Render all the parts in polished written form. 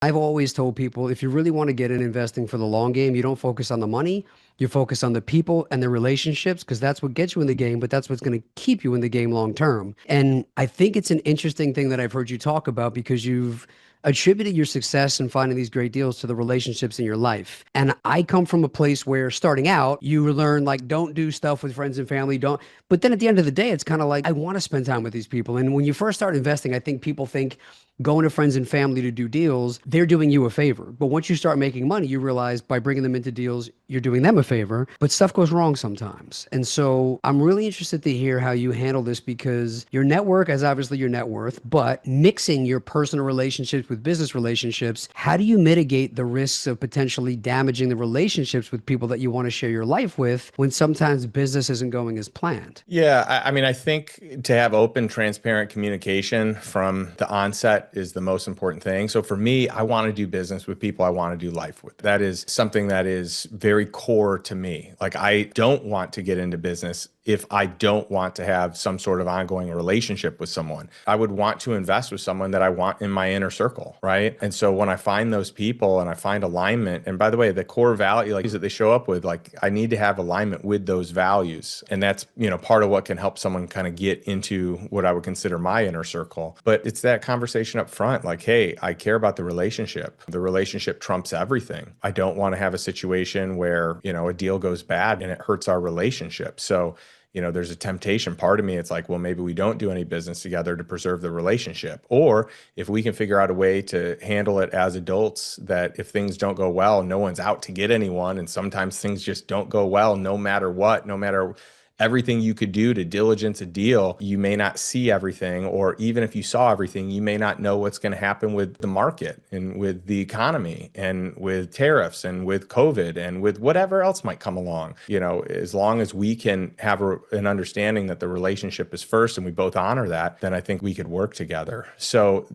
I've always told people if you really want to get in investing for the long game, you don't focus on the money, you focus on the people and the relationships because that's what gets you in the game, but that's what's going to keep you in the game long term. And I think it's an interesting thing that I've heard you talk about because you've attributed your success in finding these great deals to the relationships in your life. And I come from a place where starting out, you learn like don't do stuff with friends and family, don't. But then at the end of the day, it's kind of like I want to spend time with these people. And when you first start investing, I think people think going to friends and family to do deals, they're doing you a favor. But once you start making money, you realize by bringing them into deals, you're doing them a favor. But stuff goes wrong sometimes. And so I'm really interested to hear how you handle this because your network is obviously your net worth, but mixing your personal relationships with business relationships, how do you mitigate the risks of potentially damaging the relationships with people that you want to share your life with when sometimes business isn't going as planned? Yeah, I mean, I think to have open, transparent communication from the onset is the most important thing. So for me, I want to do business with people I want to do life with. That is something that is very core to me. Like, I don't want to get into business if I don't want to have some sort of ongoing relationship with someone. I would want to invest with someone that I want in my inner circle, right? And so when I find those people and I find alignment, and by the way, the core value like that they show up with, like I need to have alignment with those values. And that's, part of what can help someone kind of get into what I would consider my inner circle. But it's that conversation up front, like, hey, I care about the relationship. The relationship trumps everything. I don't want to have a situation where, a deal goes bad and it hurts our relationship. So there's a temptation part of me. It's like, well, maybe we don't do any business together to preserve the relationship. Or if we can figure out a way to handle it as adults, that if things don't go well, no one's out to get anyone. And sometimes things just don't go well, no matter what, no matter everything you could do to diligence a deal, you may not see everything, or even if you saw everything, you may not know what's going to happen with the market and with the economy and with tariffs and with COVID and with whatever else might come along. As long as we can have an understanding that the relationship is first and we both honor that, then I think we could work together. So,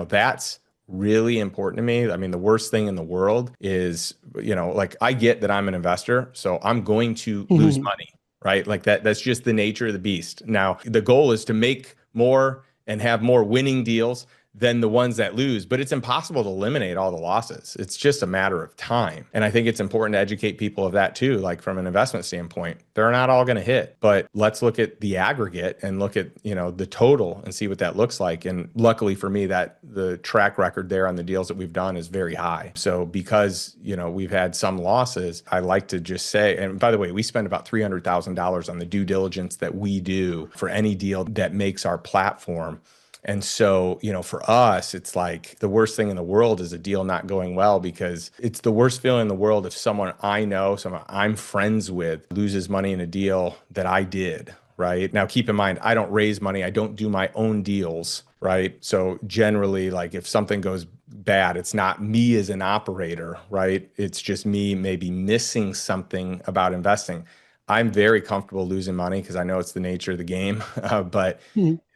that's really important to me. I mean, the worst thing in the world is, like I get that I'm an investor, so I'm going to lose money, right? Like that's just the nature of the beast. Now, the goal is to make more and have more winning deals than the ones that lose, but it's impossible to eliminate all the losses. It's just a matter of time. And I think it's important to educate people of that too. Like from an investment standpoint, they're not all going to hit, but let's look at the aggregate and look at, the total and see what that looks like. And luckily for me, that the track record there on the deals that we've done is very high. So because, we've had some losses, I like to just say, and by the way, we spend about $300,000 on the due diligence that we do for any deal that makes our platform. And so, for us, it's like the worst thing in the world is a deal not going well, because it's the worst feeling in the world if someone I know, someone I'm friends with, loses money in a deal that I did, right? Now, keep in mind, I don't raise money. I don't do my own deals, right? So generally, like if something goes bad, it's not me as an operator, right? It's just me maybe missing something about investing. I'm very comfortable losing money because I know it's the nature of the game, but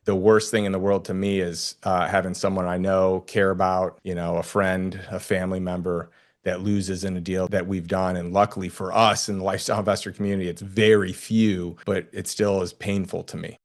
the worst thing in the world to me is having someone I know, care about, a friend, a family member that loses in a deal that we've done. And luckily for us in the lifestyle investor community, it's very few, but it still is painful to me.